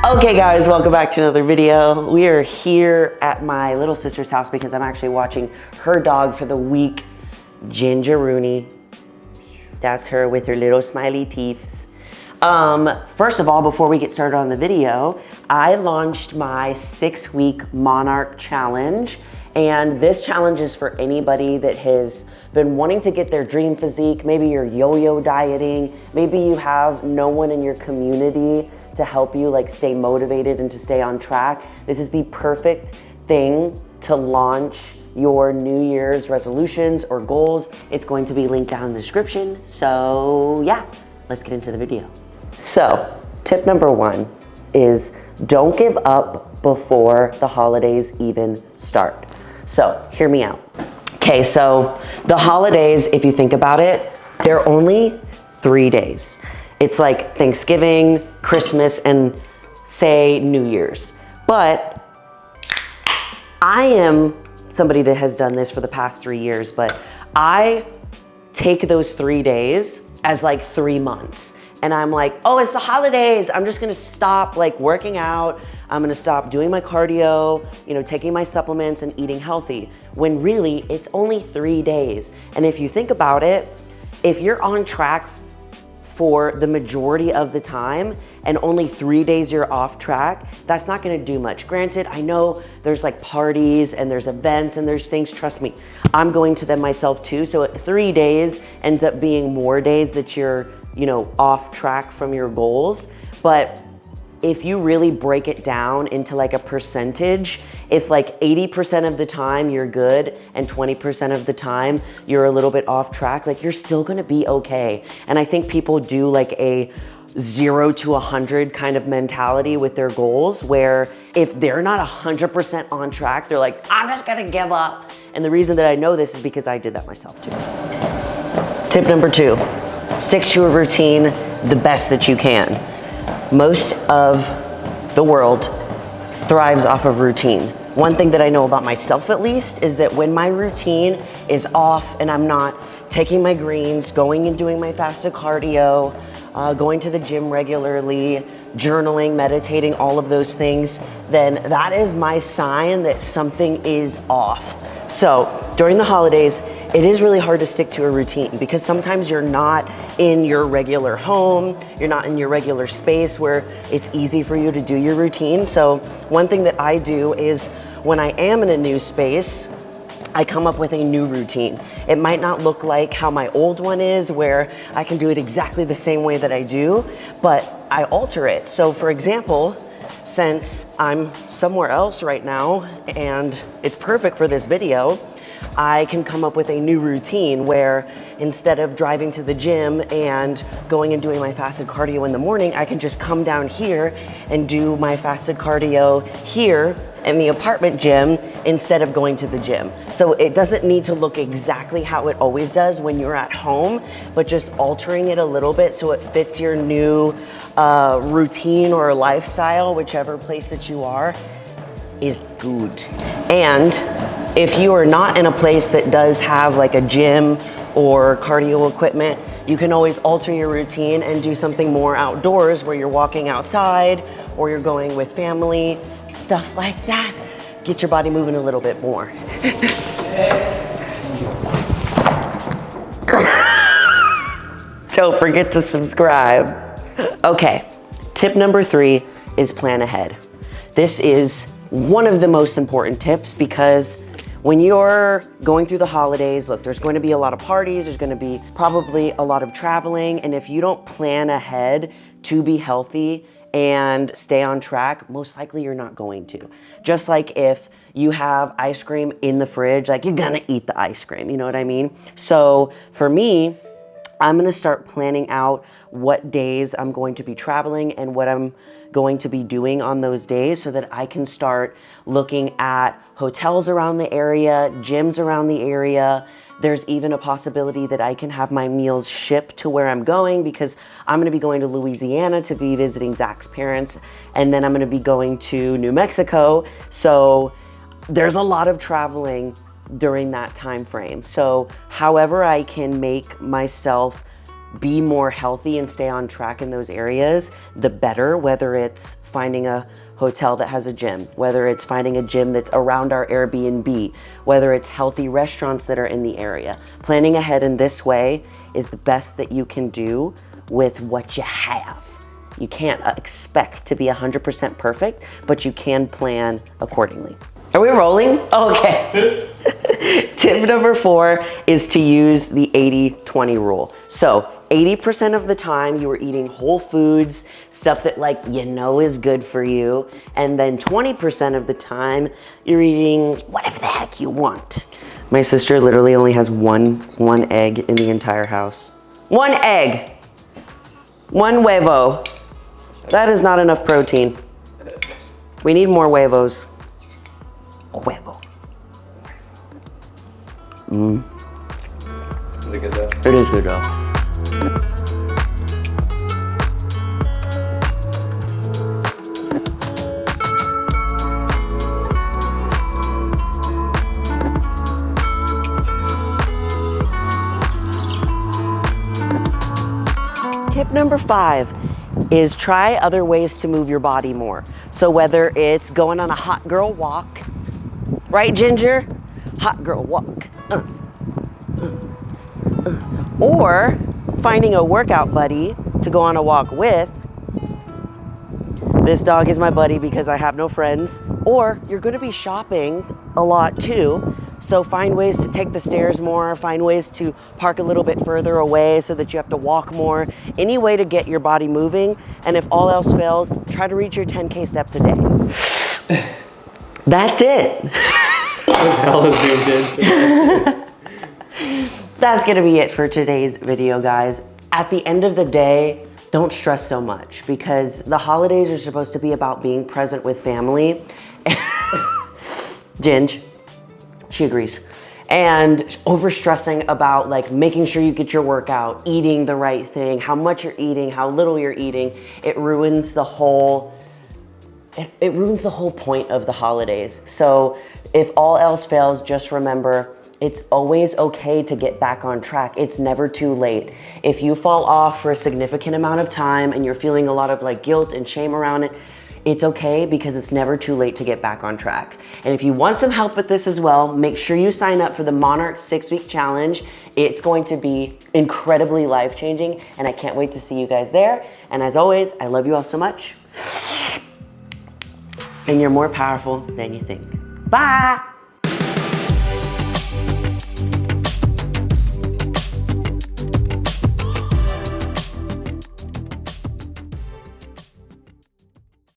Okay guys, welcome back to another video. We are here at my little sister's house because I'm actually watching her dog for the week, Ginger Rooney. That's her with her little smiley teeths. First of all, before we get started on the video, I launched my 6-week Monarch Challenge. And this challenge is for anybody that has been wanting to get their dream physique. Maybe you're yo-yo dieting. Maybe you have no one in your community to help you like stay motivated and to stay on track. This is the perfect thing to launch your New Year's resolutions or goals. It's going to be linked down in the description. So yeah, let's get into the video. So tip number 1 is don't give up before the holidays even start. So hear me out. Okay, so the holidays, if you think about it, they're only 3 days. It's like Thanksgiving, Christmas, and say New Year's. But I am somebody that has done this for the past 3 years, but I take those 3 days as like 3 months. And I'm like, oh, it's the holidays. I'm just gonna stop like working out. I'm gonna stop doing my cardio, taking my supplements and eating healthy. When really it's only 3 days. And if you think about it, if you're on track for the majority of the time and only 3 days you're off track, that's not gonna do much. Granted, I know there's like parties and there's events and there's things, trust me, I'm going to them myself too. So 3 days ends up being more days that you're off track from your goals. But if you really break it down into like a percentage, if like 80% of the time you're good and 20% of the time you're a little bit off track, like you're still gonna be okay. And I think people do like a 0 to 100 kind of mentality with their goals, where if they're not 100% on track, they're like, I'm just gonna give up. And the reason that I know this is because I did that myself too. Tip number 2. Stick to a routine the best that you can. Most of the world thrives off of routine. One thing that I know about myself at least is that when my routine is off and I'm not taking my greens, going and doing my fasted cardio, going to the gym regularly, journaling, meditating, all of those things, then that is my sign that something is off. So during the holidays, it is really hard to stick to a routine because sometimes you're not in your regular home, you're not in your regular space where it's easy for you to do your routine. So one thing that I do is when I am in a new space, I come up with a new routine. It might not look like how my old one is, where I can do it exactly the same way that I do, but I alter it. So for example, since I'm somewhere else right now and it's perfect for this video, I can come up with a new routine where instead of driving to the gym and going and doing my fasted cardio in the morning, I can just come down here and do my fasted cardio here in the apartment gym instead of going to the gym. So it doesn't need to look exactly how it always does when you're at home, but just altering it a little bit so it fits your new routine or lifestyle, whichever place that you are, is good. And if you are not in a place that does have like a gym or cardio equipment, you can always alter your routine and do something more outdoors where you're walking outside or you're going with family, stuff like that. Get your body moving a little bit more. Don't forget to subscribe. Okay, tip number 3 is plan ahead. This is one of the most important tips because when you're going through the holidays, look, there's going to be a lot of parties, there's going to be probably a lot of traveling, and if you don't plan ahead to be healthy and stay on track, most likely you're not going to. Just like if you have ice cream in the fridge, like you're gonna eat the ice cream, you know what I mean? So for me, I'm gonna start planning out what days I'm going to be traveling and what I'm going to be doing on those days so that I can start looking at hotels around the area, gyms around the area. There's even a possibility that I can have my meals shipped to where I'm going because I'm gonna be going to Louisiana to be visiting Zach's parents, and then I'm gonna be going to New Mexico. So there's a lot of traveling during that time frame. So however I can make myself be more healthy and stay on track in those areas, the better, whether it's finding a hotel that has a gym, whether it's finding a gym that's around our Airbnb, whether it's healthy restaurants that are in the area. Planning ahead in this way is the best that you can do with what you have. You can't expect to be 100% perfect, but you can plan accordingly. Are we rolling? Okay. Tip number 4 is to use the 80-20 rule. So 80% of the time you are eating whole foods, stuff that like you know is good for you. And then 20% of the time you're eating whatever the heck you want. My sister literally only has one egg in the entire house. 1 egg. 1 huevo. That is not enough protein. We need more huevos. Huevo. Is it good though? It is good though. Tip number 5 is try other ways to move your body more. So whether it's going on a hot girl walk, right, Ginger? Hot girl walk. Or finding a workout buddy to go on a walk with. This dog is my buddy because I have no friends. Or you're gonna be shopping a lot too. So find ways to take the stairs more, find ways to park a little bit further away so that you have to walk more. Any way to get your body moving. And if all else fails, try to reach your 10K steps a day. That's it. What the hell is being did? That's gonna be it for today's video, guys. At the end of the day, don't stress so much because the holidays are supposed to be about being present with family. Ginge, she agrees. And overstressing about like making sure you get your workout, eating the right thing, how much you're eating, how little you're eating, it ruins the whole point of the holidays. So if all else fails, just remember, it's always okay to get back on track. It's never too late. If you fall off for a significant amount of time and you're feeling a lot of like guilt and shame around it, it's okay because it's never too late to get back on track. And if you want some help with this as well, make sure you sign up for the Monarch 6-week challenge. It's going to be incredibly life-changing and I can't wait to see you guys there. And as always, I love you all so much. And you're more powerful than you think. Bye.